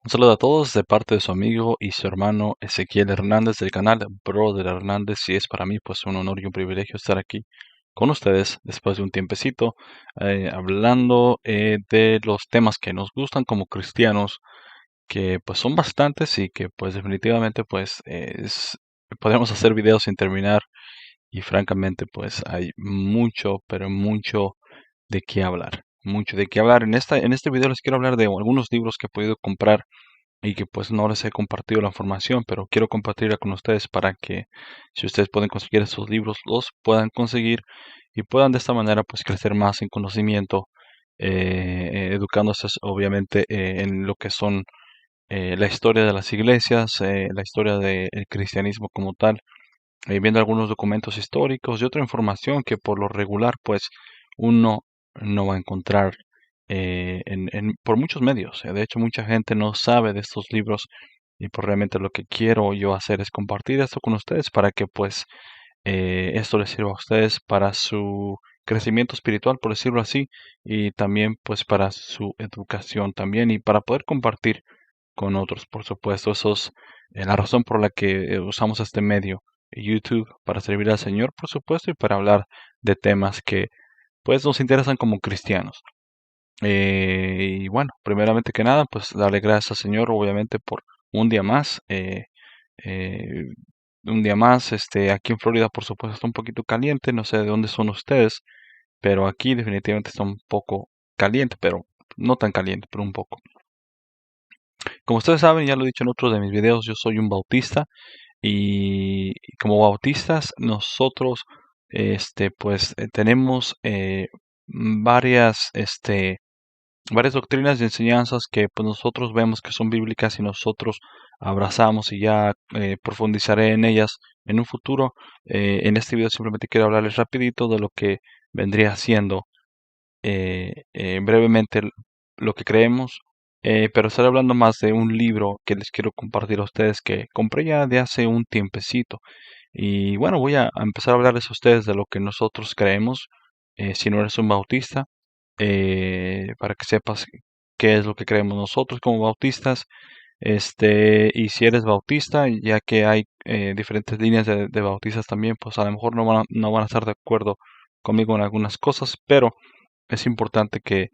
Un saludo a todos de parte de su amigo y su hermano Ezequiel Hernández del canal Brother Hernández y es para mí pues un honor y un privilegio estar aquí con ustedes después de un tiempecito hablando de los temas que nos gustan como cristianos que pues son bastantes y que pues definitivamente podemos hacer videos sin terminar y francamente pues hay mucho pero mucho de qué hablar. Mucho de qué hablar. En este video les quiero hablar de algunos libros que he podido comprar y que pues no les he compartido la información, pero quiero compartirla con ustedes para que si ustedes pueden conseguir esos libros, los puedan conseguir y puedan de esta manera pues crecer más en conocimiento, educándose obviamente en lo que son la historia de las iglesias, la historia del cristianismo como tal, viendo algunos documentos históricos y otra información que por lo regular pues uno no va a encontrar por muchos medios. De hecho, mucha gente no sabe de estos libros y pues realmente lo que quiero yo hacer es compartir esto con ustedes para que pues esto les sirva a ustedes para su crecimiento espiritual, por decirlo así, y también pues para su educación también y para poder compartir con otros, por supuesto. Eso es la razón por la que usamos este medio, YouTube, para servir al Señor, por supuesto, y para hablar de temas que pues nos interesan como cristianos. Y bueno, primeramente que nada, pues darle gracias al Señor, obviamente, por un día más. Eh, un día más, aquí en Florida, por supuesto, está un poquito caliente. No sé de dónde son ustedes, pero aquí definitivamente está un poco caliente, pero no tan caliente, pero un poco. Como ustedes saben, ya lo he dicho en otros de mis videos, yo soy un bautista y como bautistas nosotros, tenemos varias, varias doctrinas y enseñanzas que pues nosotros vemos que son bíblicas y nosotros abrazamos y ya profundizaré en ellas en un futuro. En este video simplemente quiero hablarles rapidito de lo que vendría siendo brevemente lo que creemos, pero estaré hablando más de un libro que les quiero compartir a ustedes que compré ya de hace un tiempecito. Y bueno, voy a empezar a hablarles a ustedes de lo que nosotros creemos, si no eres un bautista, para que sepas qué es lo que creemos nosotros como bautistas. Y si eres bautista, ya que hay diferentes líneas de bautistas también, pues a lo mejor no van a estar de acuerdo conmigo en algunas cosas, pero es importante que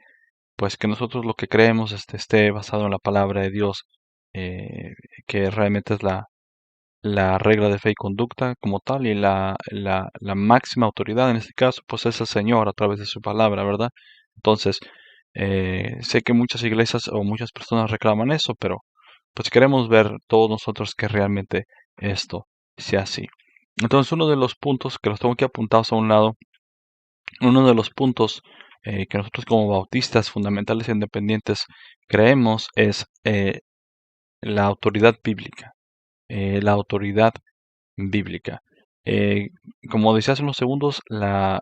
pues que nosotros lo que creemos esté basado en la palabra de Dios, eh, que realmente es la regla de fe y conducta como tal, y la máxima autoridad en este caso, pues es el Señor a través de su palabra, ¿verdad? Entonces, sé que muchas iglesias o muchas personas reclaman eso, pero pues queremos ver todos nosotros que realmente esto sea así. Entonces, uno de los puntos que los tengo aquí apuntados a un lado, uno de los puntos que nosotros como bautistas fundamentales e independientes creemos es la autoridad bíblica. La autoridad bíblica. Eh, Como decía hace unos segundos, la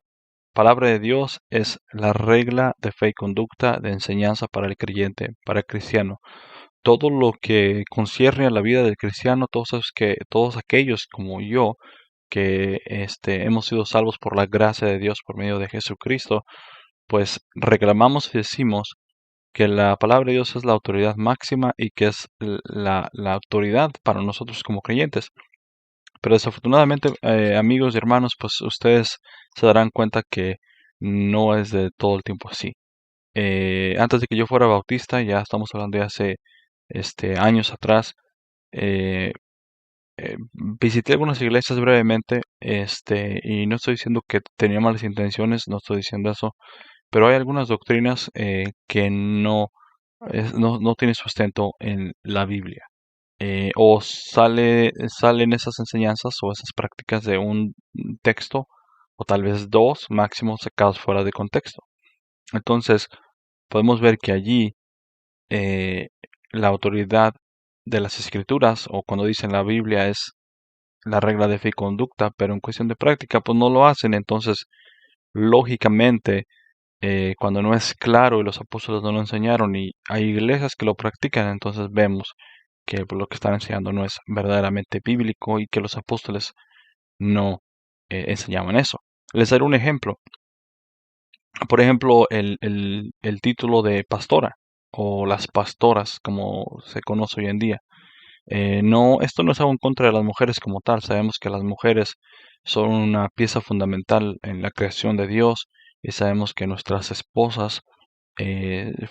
palabra de Dios es la regla de fe y conducta de enseñanza para el creyente, para el cristiano. Todo lo que concierne a la vida del cristiano, todos aquellos como yo que hemos sido salvos por la gracia de Dios por medio de Jesucristo, pues reclamamos y decimos que la palabra de Dios es la autoridad máxima y que es la autoridad para nosotros como creyentes. Pero desafortunadamente, amigos y hermanos, pues ustedes se darán cuenta que no es de todo el tiempo así. Antes de que yo fuera bautista, ya estamos hablando de hace años atrás, eh, visité algunas iglesias brevemente, y no estoy diciendo que tenía malas intenciones, no estoy diciendo eso, pero hay algunas doctrinas que no tienen sustento en la Biblia. O salen esas enseñanzas o esas prácticas de un texto, o tal vez dos, máximo sacados fuera de contexto. Entonces, podemos ver que allí eh, la autoridad de las escrituras, o cuando dicen la Biblia es la regla de fe y conducta, pero en cuestión de práctica, pues no lo hacen. Entonces, lógicamente, cuando no es claro y los apóstoles no lo enseñaron y hay iglesias que lo practican, entonces vemos que pues, lo que están enseñando no es verdaderamente bíblico y que los apóstoles no enseñaban eso. Les daré un ejemplo. Por ejemplo, el título de pastora. o las pastoras, como se conoce hoy en día. No, esto no es algo en contra de las mujeres como tal. Sabemos que las mujeres son una pieza fundamental en la creación de Dios y sabemos que nuestras esposas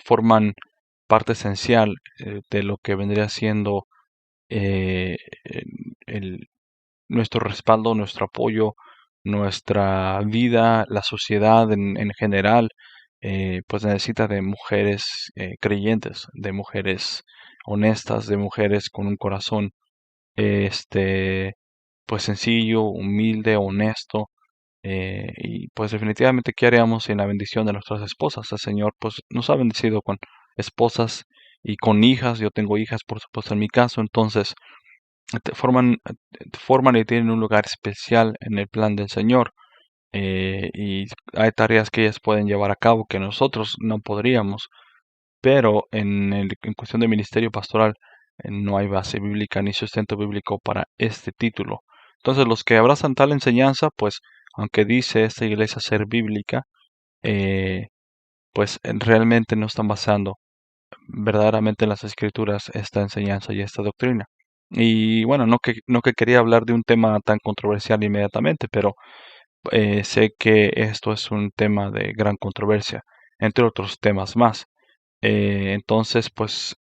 forman parte esencial de lo que vendría siendo eh, el- nuestro respaldo, nuestro apoyo, nuestra vida, la sociedad en general, pues necesita de mujeres creyentes, de mujeres honestas, de mujeres con un corazón este, pues sencillo, humilde, honesto, y pues definitivamente, ¿qué haríamos sin la bendición de nuestras esposas? El Señor pues nos ha bendecido con esposas y con hijas. Yo tengo hijas, por supuesto, en mi caso. Entonces forman y tienen un lugar especial en el plan del Señor. Y hay tareas que ellas pueden llevar a cabo que nosotros no podríamos, pero en cuestión de ministerio pastoral no hay base bíblica ni sustento bíblico para este título. Entonces los que abrazan tal enseñanza, pues aunque dice esta iglesia ser bíblica, eh, pues realmente no están basando verdaderamente en las escrituras esta enseñanza y esta doctrina. Y bueno, no que quería hablar de un tema tan controversial inmediatamente, pero sé que esto es un tema de gran controversia, entre otros temas más. Entonces, pues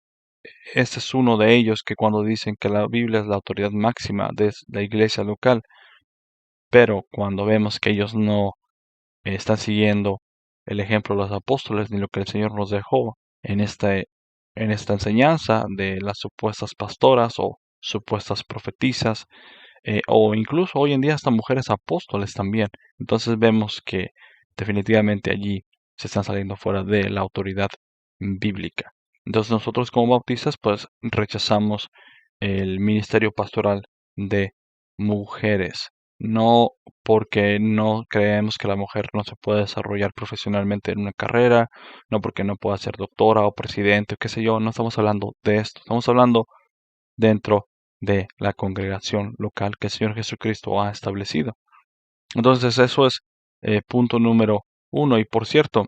este es uno de ellos, que cuando dicen que la Biblia es la autoridad máxima de la iglesia local, pero cuando vemos que ellos no están siguiendo el ejemplo de los apóstoles ni lo que el Señor nos dejó en esta enseñanza de las supuestas pastoras o supuestas profetisas, o incluso hoy en día hasta mujeres apóstoles también. Entonces vemos que definitivamente allí se están saliendo fuera de la autoridad bíblica. Entonces nosotros como bautistas pues rechazamos el ministerio pastoral de mujeres, no porque no creemos que la mujer no se puede desarrollar profesionalmente en una carrera, no porque no pueda ser doctora o presidente o qué sé yo. No estamos hablando de esto, estamos hablando dentro de la congregación local que el Señor Jesucristo ha establecido. Entonces eso es punto número uno. Y por cierto,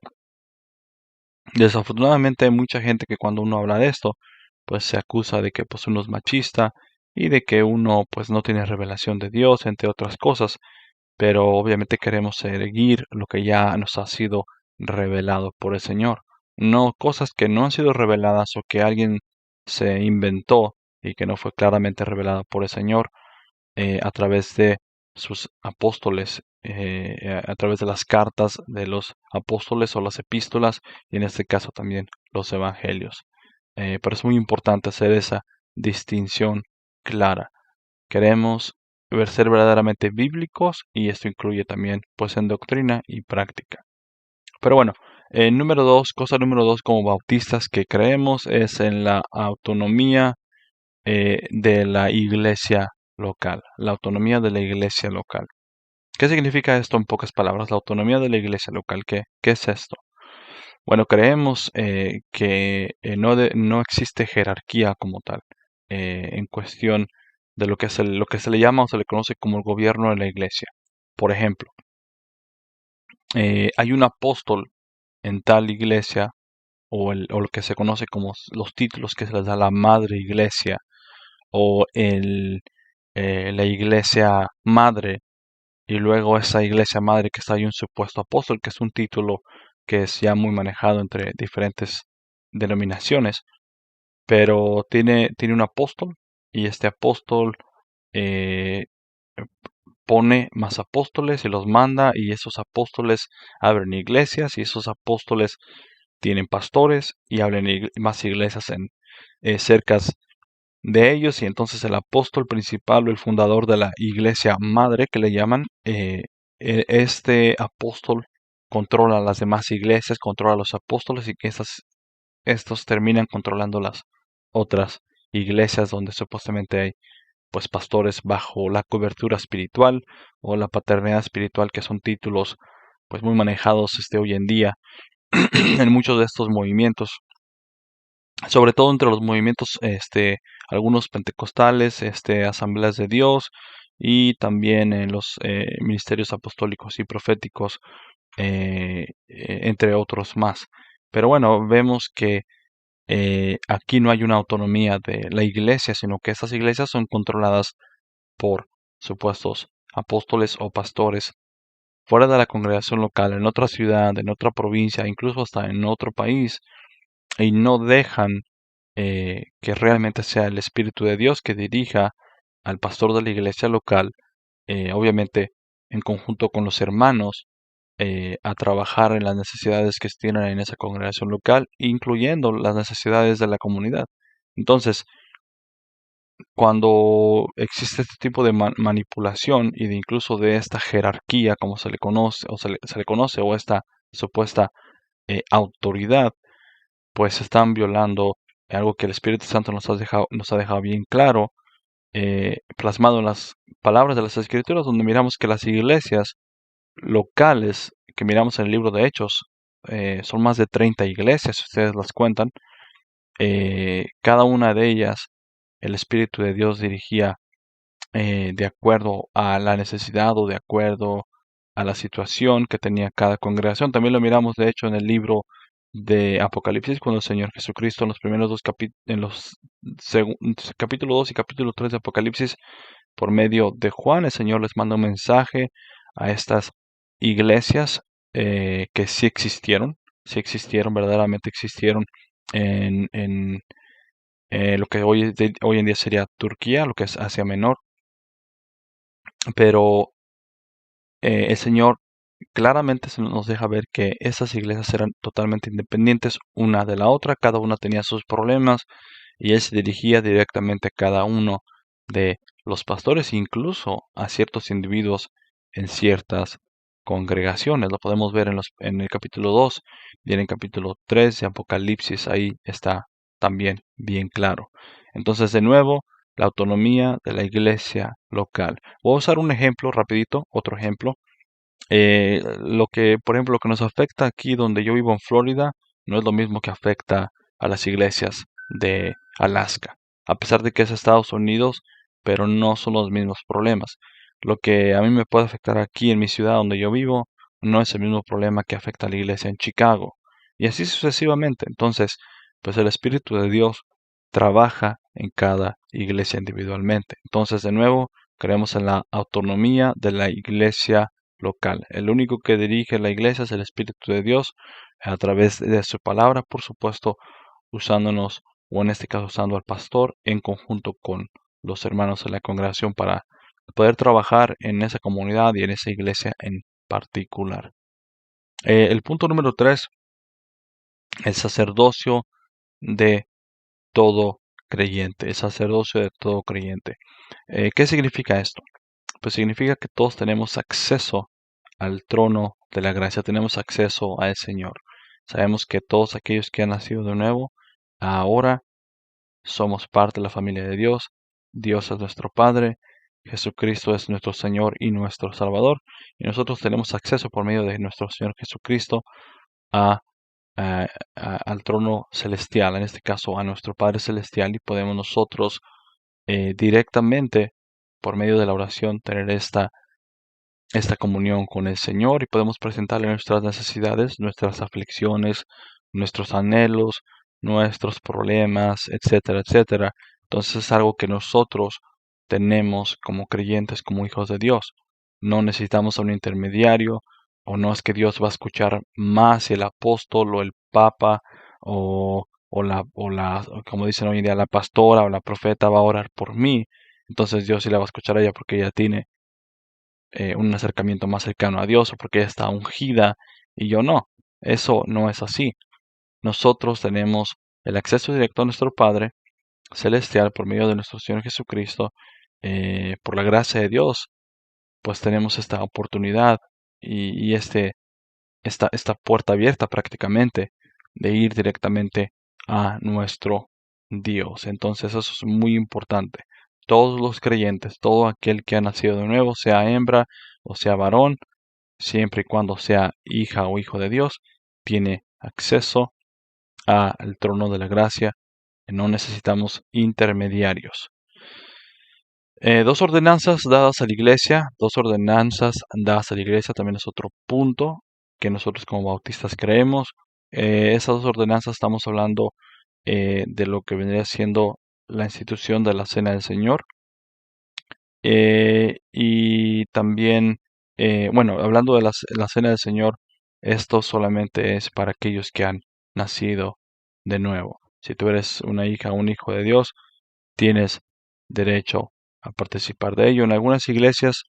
desafortunadamente hay mucha gente que cuando uno habla de esto, pues se acusa de que pues uno es machista y de que uno pues no tiene revelación de Dios, entre otras cosas. Pero obviamente queremos seguir lo que ya nos ha sido revelado por el Señor, no cosas que no han sido reveladas o que alguien se inventó y que no fue claramente revelada por el Señor a través de sus apóstoles, a través de las cartas de los apóstoles o las epístolas, y en este caso también los evangelios. Pero es muy importante hacer esa distinción clara. Queremos ser verdaderamente bíblicos, y esto incluye también pues en doctrina y práctica. Pero bueno, cosa número dos como bautistas que creemos es en la autonomía de la iglesia local, la autonomía de la iglesia local. ¿Qué significa esto en pocas palabras? La autonomía de la iglesia local. ¿Qué es esto? Bueno, creemos que no existe jerarquía como tal en cuestión de lo que se le llama o se le conoce como el gobierno de la iglesia. Por ejemplo, hay un apóstol en tal iglesia o lo que se conoce como los títulos que se les da a la madre iglesia o la iglesia madre, y luego esa iglesia madre que está ahí un supuesto apóstol, que es un título que es ya muy manejado entre diferentes denominaciones, pero tiene un apóstol, y este apóstol eh, pone más apóstoles y los manda, y esos apóstoles abren iglesias, y esos apóstoles tienen pastores y abren más iglesias en cercas de ellos. Y entonces el apóstol principal o el fundador de la iglesia madre, que le llaman, este apóstol controla las demás iglesias, controla a los apóstoles, y que estos terminan controlando las otras iglesias donde supuestamente hay pues pastores bajo la cobertura espiritual o la paternidad espiritual, que son títulos pues muy manejados hoy en día en muchos de estos movimientos, sobre todo entre los movimientos, algunos pentecostales, asambleas de Dios, y también en los ministerios apostólicos y proféticos, entre otros más. Pero bueno, vemos que aquí no hay una autonomía de la iglesia, sino que estas iglesias son controladas por supuestos apóstoles o pastores fuera de la congregación local, en otra ciudad, en otra provincia, incluso hasta en otro país, y no dejan que realmente sea el Espíritu de Dios que dirija al pastor de la iglesia local, obviamente en conjunto con los hermanos, a trabajar en las necesidades que tienen en esa congregación local, incluyendo las necesidades de la comunidad. Entonces, cuando existe este tipo de manipulación y de incluso de esta jerarquía, como se le conoce, o se le conoce, o esta supuesta autoridad, pues están violando algo que el Espíritu Santo nos ha dejado bien claro, plasmado en las palabras de las Escrituras, donde miramos que las iglesias locales que miramos en el libro de Hechos, son más de 30 iglesias, si ustedes las cuentan. Cada una de ellas, el Espíritu de Dios dirigía de acuerdo a la necesidad o de acuerdo a la situación que tenía cada congregación. También lo miramos, de hecho, en el libro de Apocalipsis, cuando el Señor Jesucristo en los primeros dos capítulo 2 y capítulo 3 de Apocalipsis, por medio de Juan, el Señor les manda un mensaje a estas iglesias que sí existieron, verdaderamente existieron en lo que hoy en día sería Turquía, lo que es Asia Menor, pero el Señor claramente nos deja ver que esas iglesias eran totalmente independientes una de la otra, cada una tenía sus problemas y Él se dirigía directamente a cada uno de los pastores, incluso a ciertos individuos en ciertas congregaciones. Lo podemos ver en el capítulo 2 y en el capítulo 3 de Apocalipsis, ahí está también bien claro. Entonces, de nuevo, la autonomía de la iglesia local. Voy a usar un ejemplo rapidito, otro ejemplo. Por ejemplo, lo que nos afecta aquí donde yo vivo en Florida, no es lo mismo que afecta a las iglesias de Alaska. A pesar de que es Estados Unidos, pero no son los mismos problemas. Lo que a mí me puede afectar aquí en mi ciudad donde yo vivo, no es el mismo problema que afecta a la iglesia en Chicago. Y así sucesivamente. Entonces, pues el Espíritu de Dios trabaja en cada iglesia individualmente. Entonces, de nuevo, creemos en la autonomía de la iglesia local. El único que dirige la iglesia es el Espíritu de Dios a través de su palabra, por supuesto, usándonos, o en este caso usando al pastor en conjunto con los hermanos de la congregación para poder trabajar en esa comunidad y en esa iglesia en particular. El punto número 3, el sacerdocio de todo creyente, el sacerdocio de todo creyente. ¿Qué significa esto? Pues significa que todos tenemos acceso al trono de la gracia, tenemos acceso al Señor. Sabemos que todos aquellos que han nacido de nuevo, ahora somos parte de la familia de Dios. Dios es nuestro Padre, Jesucristo es nuestro Señor y nuestro Salvador, y nosotros tenemos acceso por medio de nuestro Señor Jesucristo a, al trono celestial, en este caso a nuestro Padre Celestial, y podemos nosotros directamente, por medio de la oración, tener esta comunión con el Señor y podemos presentarle nuestras necesidades, nuestras aflicciones, nuestros anhelos, nuestros problemas, etcétera, etcétera. Entonces es algo que nosotros tenemos como creyentes, como hijos de Dios. No necesitamos a un intermediario, o no es que Dios va a escuchar más si el apóstol o el papa como dicen hoy en día, la pastora o la profeta va a orar por mí. Entonces Dios sí la va a escuchar a ella porque ella tiene un acercamiento más cercano a Dios o porque ella está ungida y yo no. Eso no es así. Nosotros tenemos el acceso directo a nuestro Padre Celestial por medio de nuestro Señor Jesucristo. Por la gracia de Dios, pues tenemos esta oportunidad y esta puerta abierta prácticamente de ir directamente a nuestro Dios. Entonces eso es muy importante. Todos los creyentes, todo aquel que ha nacido de nuevo, sea hembra o sea varón, siempre y cuando sea hija o hijo de Dios, tiene acceso al trono de la gracia. No necesitamos intermediarios. Dos ordenanzas dadas a la iglesia, también es otro punto que nosotros como bautistas creemos. Esas dos ordenanzas estamos hablando de lo que vendría siendo la institución de la Cena del Señor. Y también, bueno, hablando de la Cena del Señor, esto solamente es para aquellos que han nacido de nuevo. Si tú eres una hija o un hijo de Dios, tienes derecho a participar de ello. En algunas iglesias,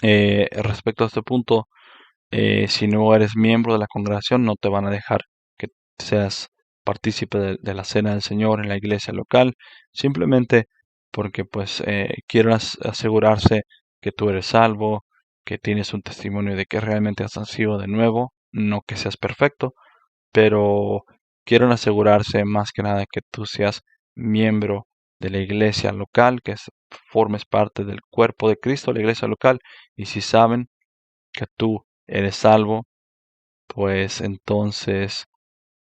respecto a este punto, si no eres miembro de la congregación, no te van a dejar que seas partícipe de la cena del Señor en la iglesia local, simplemente porque pues quieren asegurarse que tú eres salvo, que tienes un testimonio de que realmente has nacido de nuevo, no que seas perfecto, pero quieren asegurarse más que nada que tú seas miembro de la iglesia local, formes parte del cuerpo de Cristo, la iglesia local, y si saben que tú eres salvo, pues entonces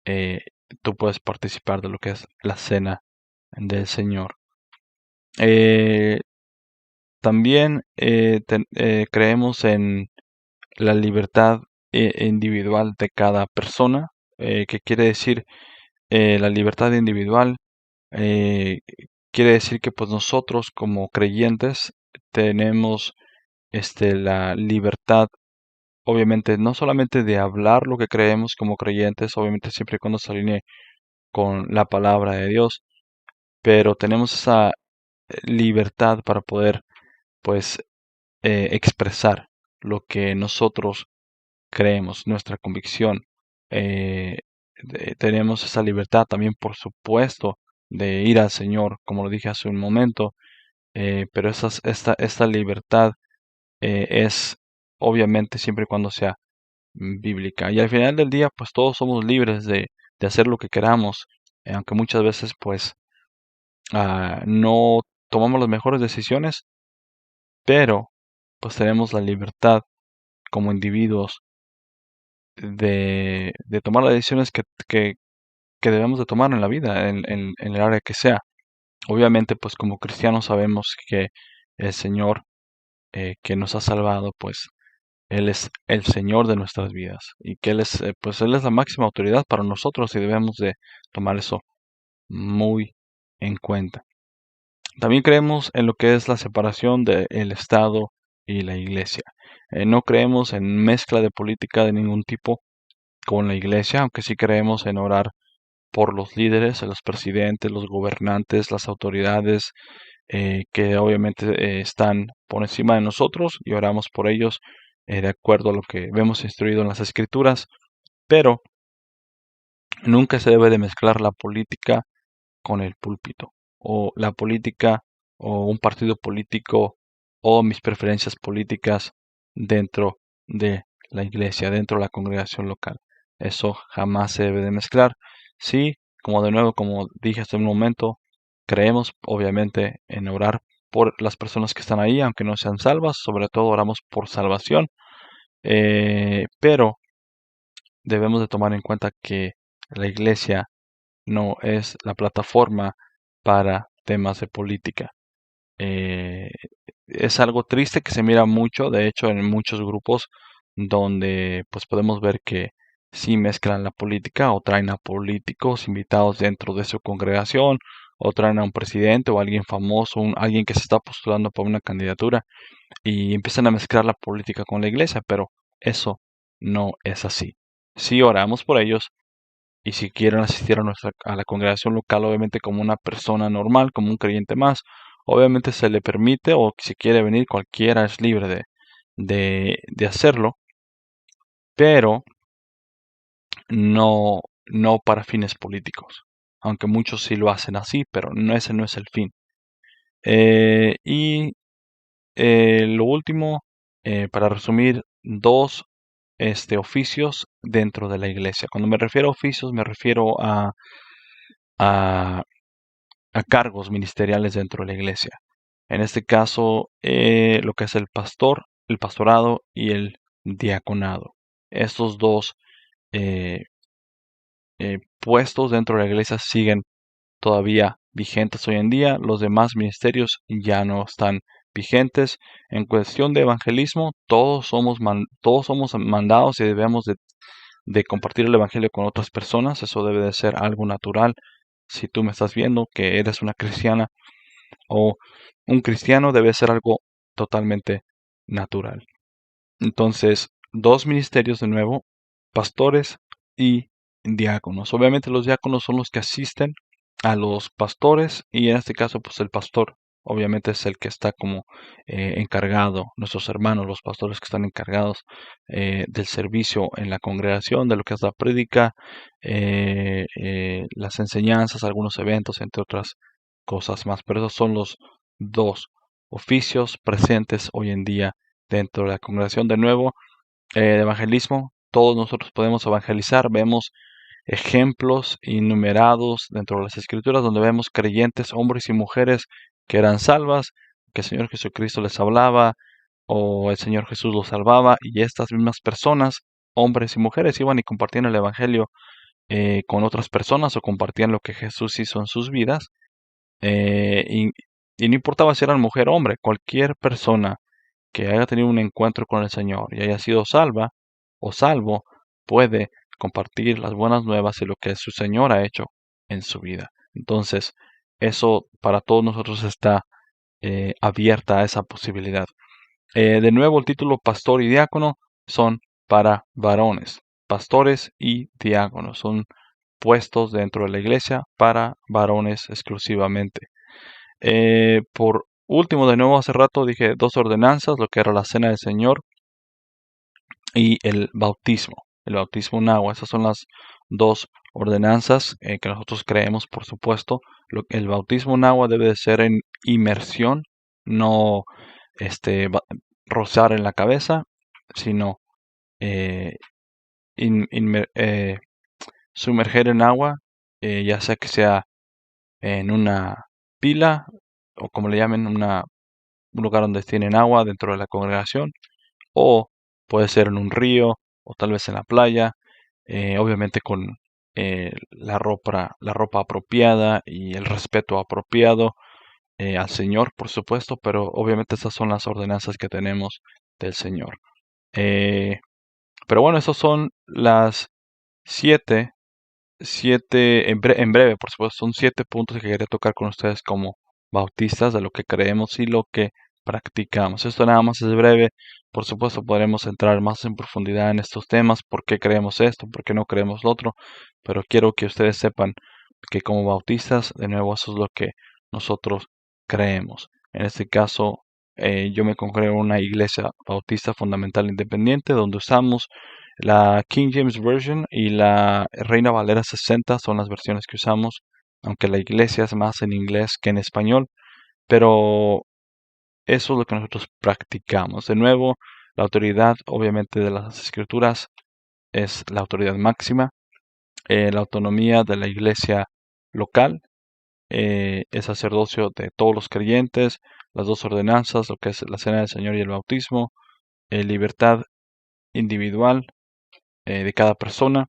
eh, tú puedes participar de lo que es la cena del Señor. Eh, También creemos en la libertad individual de cada persona. ¿Qué quiere decir la libertad individual? Eh, Quiere decir que pues nosotros como creyentes tenemos la libertad, obviamente, no solamente de hablar lo que creemos como creyentes, obviamente siempre y cuando se alinee con la palabra de Dios, pero tenemos esa libertad para poder, pues, expresar lo que nosotros creemos, nuestra convicción. Eh, Tenemos esa libertad también, por supuesto, de ir al Señor, como lo dije hace un momento, pero esta libertad es obviamente siempre y cuando sea bíblica. Y al final del día, pues todos somos libres de hacer lo que queramos, aunque muchas veces, pues, no tomamos las mejores decisiones, pero pues tenemos la libertad como individuos de tomar las decisiones que debemos de tomar en la vida, en el área que sea. Obviamente, pues como cristianos sabemos que el Señor que nos ha salvado, pues Él es el Señor de nuestras vidas y que pues Él es la máxima autoridad para nosotros y debemos de tomar eso muy en cuenta. También creemos en lo que es la separación del Estado y la Iglesia. No creemos en mezcla de política de ningún tipo con la Iglesia, aunque sí creemos en orar por los líderes, los presidentes, los gobernantes, las autoridades, que obviamente están por encima de nosotros y oramos por ellos de acuerdo a lo que vemos instruido en las Escrituras, pero nunca se debe de mezclar la política con el púlpito, o la política, o un partido político, o mis preferencias políticas dentro de la iglesia, dentro de la congregación local. Eso jamás se debe de mezclar. Sí, como de nuevo, como dije hace un momento, creemos obviamente en orar por las personas que están ahí, aunque no sean salvas, sobre todo oramos por salvación, pero debemos de tomar en cuenta que la iglesia no es la plataforma para temas de política. Eh, es algo triste que se mira mucho, de hecho, en muchos grupos donde pues podemos ver que sí mezclan la política o traen a políticos invitados dentro de su congregación o traen a un presidente o alguien famoso, alguien que se está postulando por una candidatura y empiezan a mezclar la política con la iglesia, pero eso no es así. Si oramos por ellos, y si quieren asistir a la congregación local, obviamente como una persona normal, como un creyente más, obviamente se le permite, o si quiere venir, cualquiera es libre de hacerlo, pero no para fines políticos. Aunque muchos sí lo hacen así, pero ese no es el fin. Y lo último, para resumir, dos oficios dentro de la iglesia. Cuando me refiero a oficios, me refiero a a cargos ministeriales dentro de la iglesia. En este caso, lo que es el pastor, el pastorado y el diaconado. Estos dos eh, puestos dentro de la iglesia siguen todavía vigentes hoy en día. Los demás ministerios ya no están vigentes. En cuestión de evangelismo, todos somos mandados y debemos de compartir el evangelio con otras personas. Eso debe de ser algo natural. Si tú me estás viendo que eres una cristiana o un cristiano, debe ser algo totalmente natural. Entonces, dos ministerios de nuevo, pastores y diáconos. Obviamente los diáconos son los que asisten a los pastores y en este caso pues el pastor obviamente es el que está como encargado, nuestros hermanos, los pastores que están encargados del servicio en la congregación, de lo que es la prédica, las enseñanzas, algunos eventos, entre otras cosas más. Pero esos son los dos oficios presentes hoy en día dentro de la congregación. De nuevo, evangelismo, todos nosotros podemos evangelizar. Vemos ejemplos innumerados dentro de las escrituras donde vemos creyentes, hombres y mujeres que eran salvas, que el Señor Jesucristo les hablaba o el Señor Jesús los salvaba y estas mismas personas, hombres y mujeres, iban y compartían el Evangelio con otras personas o compartían lo que Jesús hizo en sus vidas. Y no importaba si eran mujer o hombre, cualquier persona que haya tenido un encuentro con el Señor y haya sido salva o salvo, puede compartir las buenas nuevas y lo que su Señor ha hecho en su vida. Entonces, eso para todos nosotros está abierta a esa posibilidad. De nuevo, el título pastor y diácono son para varones. Pastores y diáconos son puestos dentro de la iglesia para varones exclusivamente. Por último, de nuevo, hace rato dije dos ordenanzas, lo que era la cena del Señor y el bautismo en agua. Esas son las dos ordenanzas que nosotros creemos, por supuesto. El bautismo en agua debe de ser en inmersión, no rozar en la cabeza, sino eh, in- inmer- eh, sumerger en agua, ya sea que sea en una pila o como le llamen, un lugar donde tienen agua dentro de la congregación, o puede ser en un río o tal vez en la playa, obviamente con la ropa apropiada y el respeto apropiado al Señor, por supuesto, pero obviamente estas son las ordenanzas que tenemos del Señor. Eh, pero bueno, esas son las siete en breve, por supuesto, son 7 puntos que quería tocar con ustedes como bautistas de lo que creemos y lo que practicamos. Esto nada más es breve, por supuesto podremos entrar más en profundidad en estos temas, por qué creemos esto, por qué no creemos lo otro, pero quiero que ustedes sepan que como bautistas, de nuevo, eso es lo que nosotros creemos. En este caso, yo me congrego en una iglesia bautista fundamental independiente donde usamos la King James Version y la Reina Valera 60 son las versiones que usamos, aunque la iglesia es más en inglés que en español, pero eso es lo que nosotros practicamos. De nuevo, la autoridad obviamente de las escrituras es la autoridad máxima, la autonomía de la iglesia local, el sacerdocio de todos los creyentes, las dos ordenanzas, lo que es la cena del Señor y el bautismo, libertad individual de cada persona,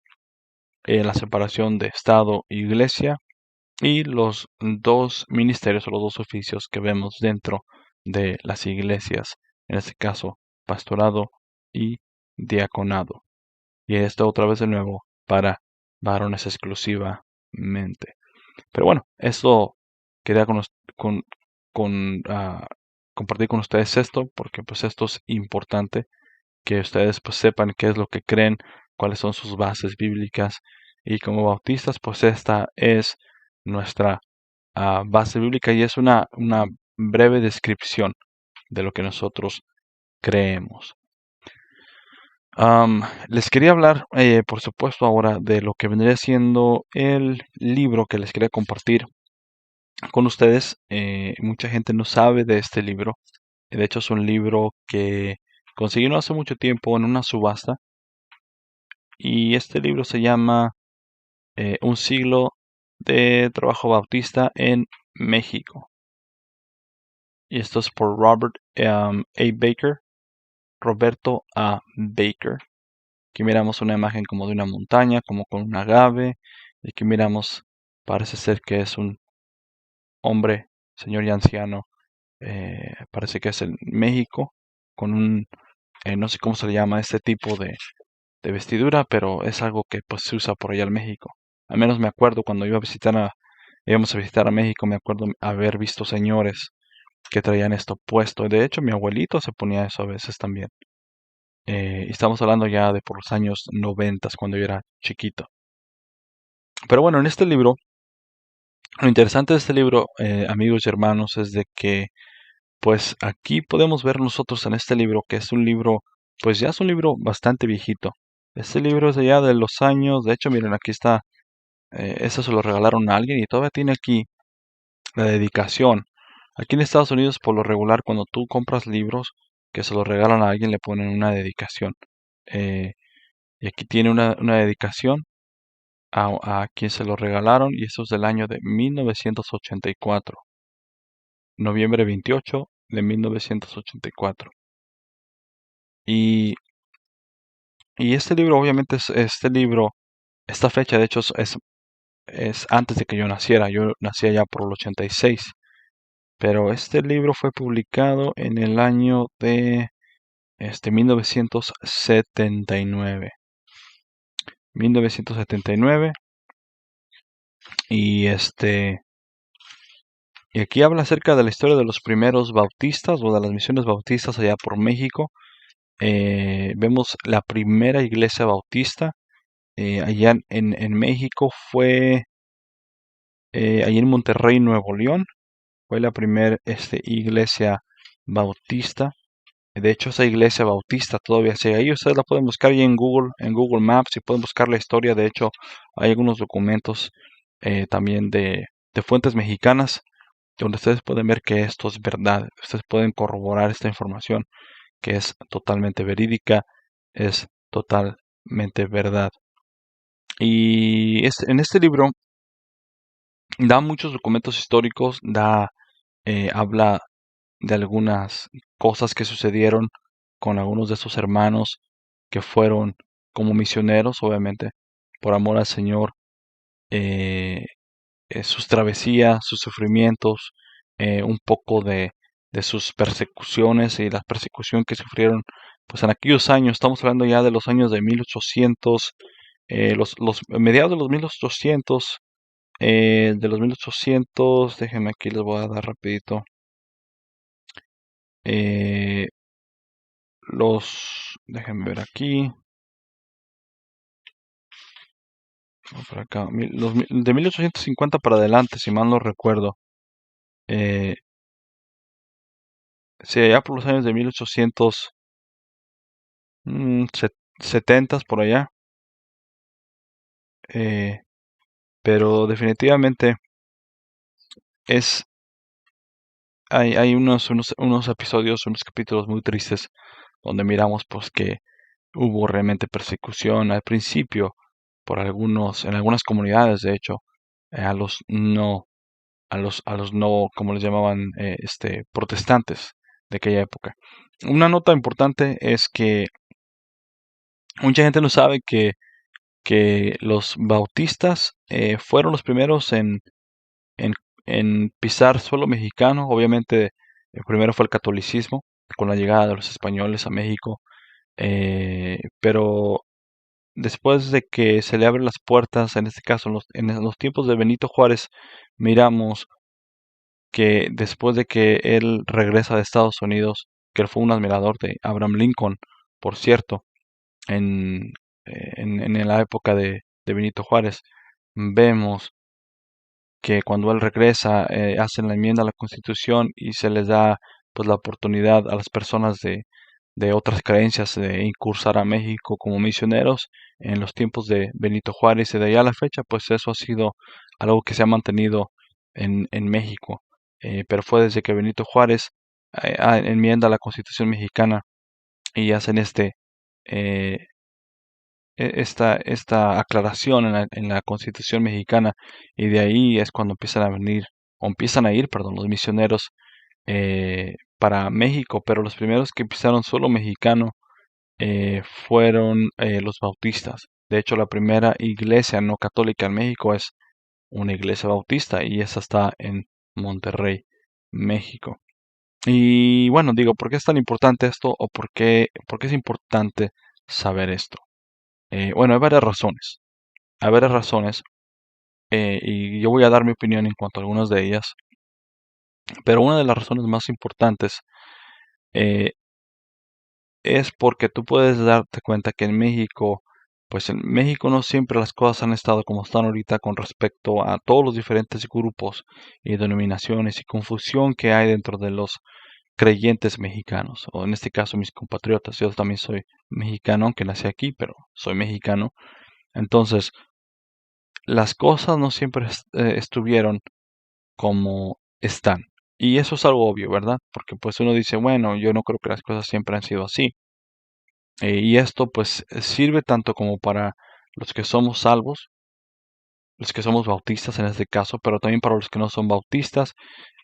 la separación de Estado e Iglesia y los dos ministerios o los dos oficios que vemos dentro de las iglesias, en este caso pastorado y diaconado. Y esto otra vez de nuevo para varones exclusivamente. Pero bueno, esto quería con- compartir con ustedes esto, porque pues esto es importante que ustedes pues sepan qué es lo que creen, cuáles son sus bases bíblicas y como bautistas pues esta es nuestra base bíblica y es una breve descripción de lo que nosotros creemos. Les quería hablar, por supuesto, ahora de lo que vendría siendo el libro que les quería compartir con ustedes. Mucha gente no sabe de este libro. De hecho, es un libro que conseguí no hace mucho tiempo en una subasta. Y este libro se llama Un siglo de trabajo bautista en México. Y esto es por Roberto A. Baker. Aquí miramos una imagen como de una montaña, como con un agave. Y aquí miramos, parece ser que es un hombre, señor y anciano, parece que es en México, con un, no sé cómo se le llama este tipo de vestidura, pero es algo que pues se usa por allá en México. Al menos me acuerdo cuando íbamos a visitar a México, me acuerdo haber visto señores que traían esto puesto. De hecho, mi abuelito se ponía eso a veces también. Y estamos hablando ya de por los años 90, cuando yo era chiquito. Pero bueno, en este libro, lo interesante de este libro, amigos y hermanos, es de que pues aquí podemos ver nosotros en este libro que es un libro, pues ya es un libro bastante viejito. Este libro es de ya de los años, de hecho, miren, aquí está, eso se lo regalaron a alguien y todavía tiene aquí la dedicación. Aquí en Estados Unidos, por lo regular, cuando tú compras libros que se los regalan a alguien, le ponen una dedicación. Eh, y aquí tiene una dedicación a quien se lo regalaron y eso es del año de 1984, noviembre 28 de 1984. Y, y este libro, obviamente, este libro, esta fecha, de hecho, es antes de que yo naciera. Yo nací allá por el 86. Pero este libro fue publicado en el año de 1979. 1979. Y y aquí habla acerca de la historia de los primeros bautistas o de las misiones bautistas allá por México. Vemos la primera iglesia bautista allá en México fue allí en Monterrey, Nuevo León. Fue la primera iglesia bautista. De hecho, esa iglesia bautista todavía sigue ahí. Ustedes la pueden buscar ahí en Google Maps y pueden buscar la historia. De hecho, hay algunos documentos también de fuentes mexicanas donde ustedes pueden ver que esto es verdad. Ustedes pueden corroborar esta información que es totalmente verídica, es totalmente verdad. Y en este libro da muchos documentos históricos, habla de algunas cosas que sucedieron con algunos de sus hermanos que fueron como misioneros, obviamente, por amor al Señor, eh, sus travesías, sus sufrimientos, un poco de sus persecuciones y la persecución que sufrieron pues en aquellos años. Estamos hablando ya de los años de 1800, los mediados de los 1800, déjenme aquí, les voy a dar rapidito. Eh, Déjenme ver aquí, no, por acá, de 1850 para adelante, si mal no recuerdo. Eh, sí, allá por los años de 1870 por allá. eh, pero definitivamente es, hay unos episodios, unos capítulos muy tristes donde miramos pues que hubo realmente persecución al principio en algunas comunidades, de hecho, a los no a los no, como les llamaban, protestantes de aquella época. Una nota importante es que mucha gente no sabe que los bautistas fueron los primeros en, en pisar suelo mexicano. Obviamente, el primero fue el catolicismo, con la llegada de los españoles a México, pero después de que se le abren las puertas, en este caso en los tiempos de Benito Juárez, miramos que después de que él regresa de Estados Unidos, que él fue un admirador de Abraham Lincoln, por cierto, en, en la época de Benito Juárez, vemos que cuando él regresa hacen la enmienda a la Constitución y se les da pues la oportunidad a las personas de otras creencias de incursar a México como misioneros en los tiempos de Benito Juárez y de allá a la fecha pues eso ha sido algo que se ha mantenido en México. Pero fue desde que Benito Juárez enmienda la Constitución mexicana y hacen eh, esta aclaración en la Constitución mexicana y de ahí es cuando empiezan a venir o empiezan a ir, perdón, los misioneros para México, pero los primeros que pisaron suelo mexicano fueron los bautistas. De hecho, la primera iglesia no católica en México es una iglesia bautista y esa está en Monterrey, México. Y bueno, digo, ¿por qué es tan importante esto o por qué es importante saber esto? Bueno, hay varias razones. Hay varias razones. Y yo voy a dar mi opinión en cuanto a algunas de ellas. Pero una de las razones más importantes eh, es porque tú puedes darte cuenta que en México, pues en México no siempre las cosas han estado como están ahorita con respecto a todos los diferentes grupos y denominaciones y confusión que hay dentro de los creyentes mexicanos, o en este caso mis compatriotas. Yo también soy mexicano, aunque nací aquí, pero soy mexicano. Entonces, las cosas no siempre estuvieron como están. Y eso es algo obvio, ¿verdad? Porque pues uno dice, bueno, yo no creo que las cosas siempre han sido así. Y esto pues sirve tanto como para los que somos salvos, los que somos bautistas en este caso, pero también para los que no son bautistas,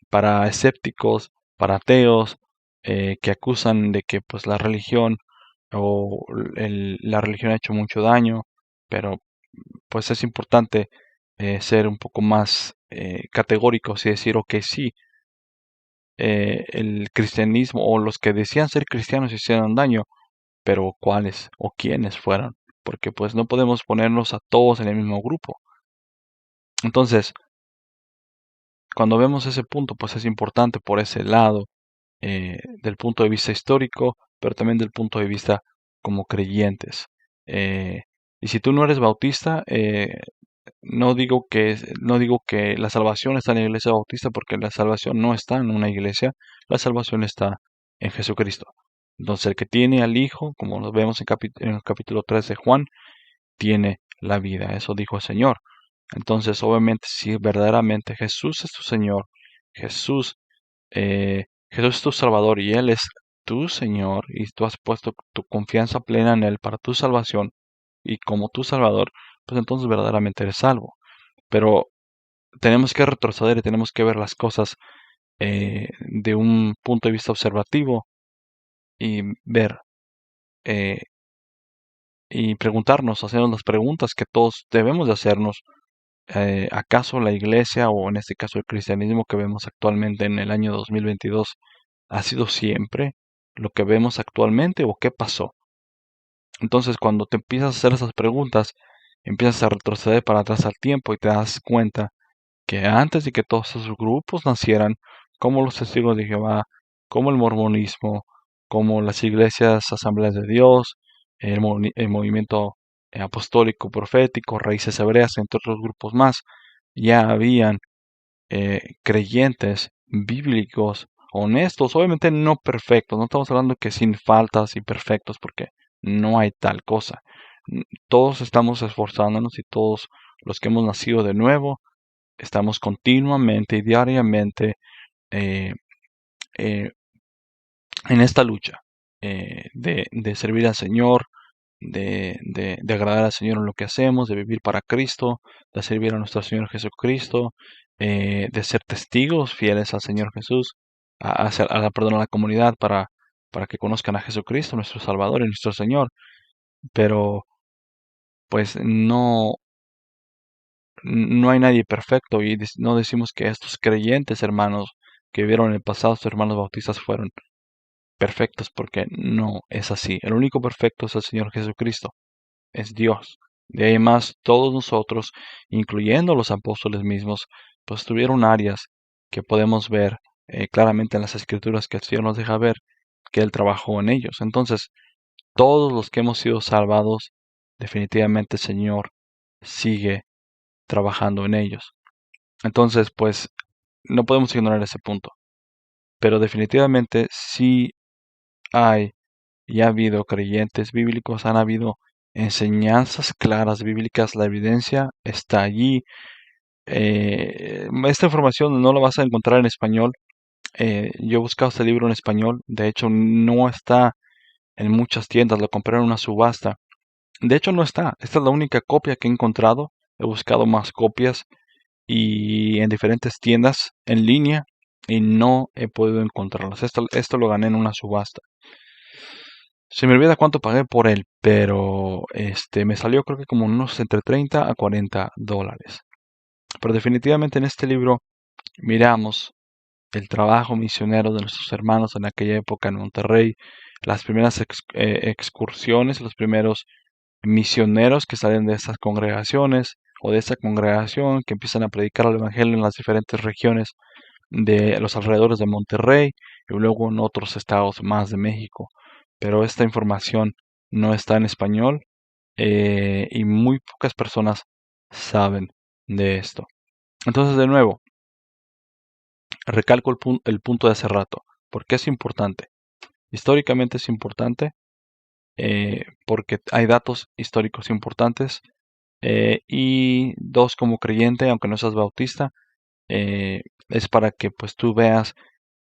para escépticos, para ateos, que acusan de que pues la religión o la religión ha hecho mucho daño, pero pues es importante ser un poco más categóricos y decir, ok, sí, el cristianismo o los que decían ser cristianos hicieron daño, pero cuáles o quiénes fueron, porque pues no podemos ponernos a todos en el mismo grupo. Entonces, cuando vemos ese punto, pues es importante por ese lado, del punto de vista histórico, pero también del punto de vista como creyentes. Eh, y si tú no eres bautista, no digo que la salvación está en la iglesia bautista, porque la salvación no está en una iglesia, la salvación está en Jesucristo. Entonces, el que tiene al Hijo, como lo vemos en el capítulo 3 de Juan, tiene la vida. Eso dijo el Señor. Entonces, obviamente, si verdaderamente Jesús es tu Señor, Jesús, Jesús es tu Salvador y Él es tu Señor y tú has puesto tu confianza plena en Él para tu salvación y como tu Salvador, pues entonces verdaderamente eres salvo. Pero tenemos que retroceder y tenemos que ver las cosas de un punto de vista observativo y ver eh, y preguntarnos, hacernos las preguntas que todos debemos de hacernos. ¿Acaso la iglesia o en este caso el cristianismo que vemos actualmente en el año 2022 ha sido siempre lo que vemos actualmente o qué pasó? Entonces cuando te empiezas a hacer esas preguntas, empiezas a retroceder para atrás al tiempo y te das cuenta que antes de que todos esos grupos nacieran, como los testigos de Jehová, como el mormonismo, como las iglesias Asambleas de Dios, el movimiento apostólico profético, Raíces Hebreas, entre otros grupos más, ya habían creyentes bíblicos, honestos, obviamente no perfectos, no estamos hablando que sin faltas y perfectos, porque no hay tal cosa. Todos estamos esforzándonos y todos los que hemos nacido de nuevo, estamos continuamente y diariamente eh, eh, en esta lucha de servir al Señor, de agradar al Señor en lo que hacemos, de vivir para Cristo, de servir a nuestro Señor Jesucristo, de ser testigos fieles al Señor Jesús, perdón, a la comunidad para que conozcan a Jesucristo, nuestro Salvador y nuestro Señor. Pero pues no hay nadie perfecto y no decimos que estos creyentes hermanos que vivieron en el pasado, estos hermanos bautistas, fueron perfectos porque no es así. El único perfecto es el Señor Jesucristo, es Dios. De ahí en más, todos nosotros, incluyendo los apóstoles mismos, pues tuvieron áreas que podemos ver claramente en las escrituras que el Señor nos deja ver que Él trabajó en ellos. Entonces, todos los que hemos sido salvados, definitivamente el Señor sigue trabajando en ellos. Entonces, pues no podemos ignorar ese punto. Pero definitivamente sí hay y ha habido creyentes bíblicos, han habido enseñanzas claras bíblicas, la evidencia está allí. Esta información no la vas a encontrar en español. Yo he buscado este libro en español, de hecho no está en muchas tiendas, lo compré en una subasta. De hecho no está, esta es la única copia que he encontrado. He buscado más copias y en diferentes tiendas en línea y no he podido encontrarlos. Esto lo gané en una subasta. Se me olvida cuánto pagué por él, pero me salió creo que como unos entre 30 a $40. Pero definitivamente en este libro miramos el trabajo misionero de nuestros hermanos en aquella época en Monterrey, las primeras excursiones, los primeros misioneros que salen de estas congregaciones o de esta congregación que empiezan a predicar el evangelio en las diferentes regiones de los alrededores de Monterrey y luego en otros estados más de México. Pero esta información no está en español y muy pocas personas saben de esto. Entonces, de nuevo, recalco el punto de hace rato. ¿Por qué es importante? Históricamente es importante porque hay datos históricos importantes. Y dos, como creyente, aunque no seas bautista, es para que pues tú veas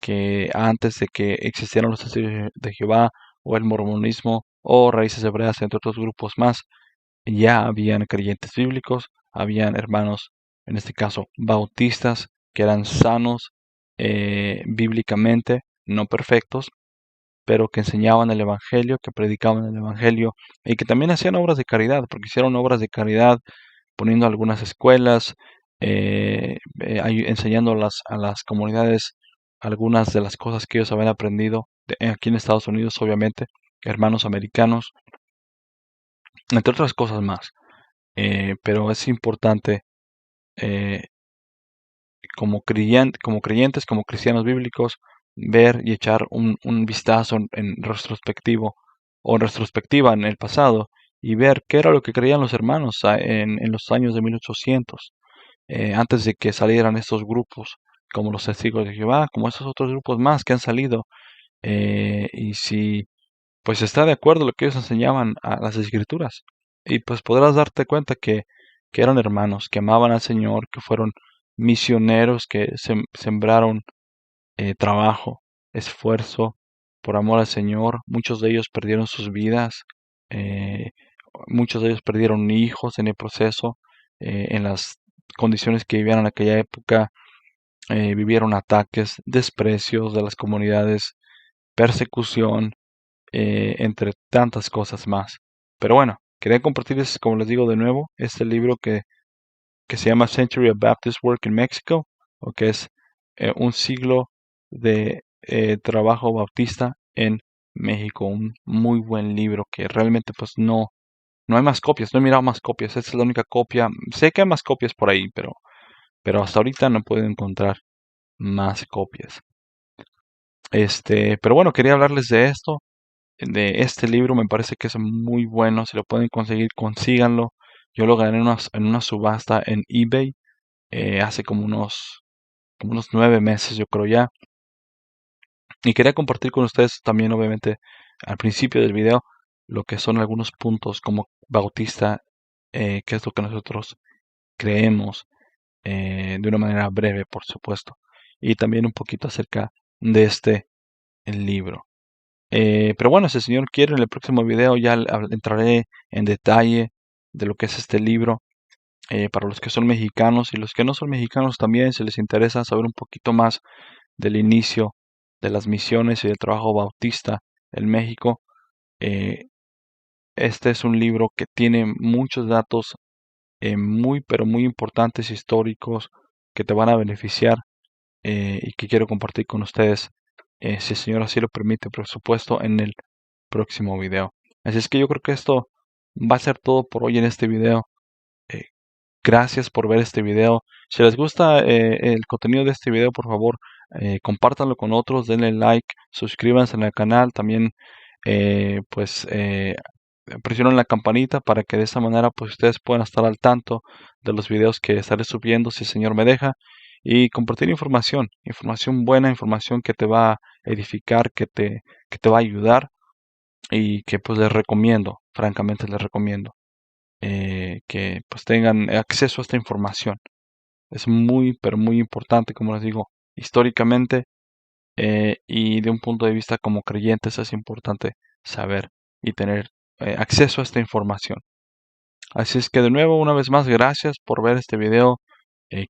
que antes de que existieran los testigos de Jehová o el mormonismo o raíces hebreas, entre otros grupos más, ya habían creyentes bíblicos, habían hermanos, en este caso bautistas, que eran sanos bíblicamente, no perfectos, pero que enseñaban el Evangelio, que predicaban el Evangelio y que también hacían obras de caridad, porque hicieron obras de caridad poniendo algunas escuelas, enseñando a las comunidades algunas de las cosas que ellos habían aprendido aquí en Estados Unidos, obviamente, hermanos americanos, entre otras cosas más. Pero es importante eh, como creyentes, como cristianos bíblicos, ver y echar un vistazo en retrospectivo o en retrospectiva en el pasado y ver qué era lo que creían los hermanos en los años de 1800, antes de que salieran estos grupos como los Testigos de Jehová, como estos otros grupos más que han salido, y si pues está de acuerdo lo que ellos enseñaban a las escrituras. Y pues podrás darte cuenta que eran hermanos, que amaban al Señor, que fueron misioneros, que sembraron trabajo, esfuerzo por amor al Señor. Muchos de ellos perdieron sus vidas, eh, muchos de ellos perdieron hijos en el proceso, en las condiciones que vivían en aquella época, vivieron ataques, desprecios de las comunidades, persecución, entre tantas cosas más. Pero bueno, quería compartirles, como les digo de nuevo, este libro que se llama Century of Baptist Work in Mexico, o que es un siglo de trabajo bautista en México. Un muy buen libro que realmente pues no hay más copias, no he mirado más copias, esta es la única copia. Sé que hay más copias por ahí, pero hasta ahorita no puedo encontrar más copias. Pero bueno, quería hablarles de esto, de este libro, me parece que es muy bueno, si lo pueden conseguir, consíganlo. Yo lo gané en una subasta en eBay hace como unos 9 meses, yo creo ya. Y quería compartir con ustedes también, obviamente, al principio del video, lo que son algunos puntos como bautista, qué es lo que nosotros creemos, de una manera breve, por supuesto. Y también un poquito acerca de este libro. Pero bueno, si el Señor quiere, en el próximo video ya entraré en detalle de lo que es este libro. Para los que son mexicanos y los que no son mexicanos también, si les interesa saber un poquito más del inicio de las misiones y del trabajo bautista en México, eh, este es un libro que tiene muchos datos muy, pero muy importantes históricos que te van a beneficiar y que quiero compartir con ustedes, si el Señor así lo permite, por supuesto, en el próximo video. Así es que yo creo que esto va a ser todo por hoy en este video. Eh, Gracias por ver este video. Si les gusta el contenido de este video, por favor, compártanlo con otros, denle like, suscríbanse al canal, también pues presionen la campanita para que de esa manera pues ustedes puedan estar al tanto de los videos que estaré subiendo si el Señor me deja y compartir información, información buena, información que te va a edificar, que te va a ayudar y que pues les recomiendo, francamente les recomiendo que pues tengan acceso a esta información. Es muy, pero muy importante, como les digo, históricamente y de un punto de vista como creyentes es importante saber y tener acceso a esta información. Así es que de nuevo, una vez más, gracias por ver este video.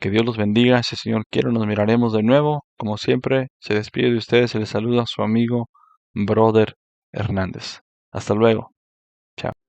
Que Dios los bendiga. Si el Señor quiere, nos miraremos de nuevo. Como siempre, se despide de ustedes, se les saluda su amigo, Brother Hernández. Hasta luego. Chao.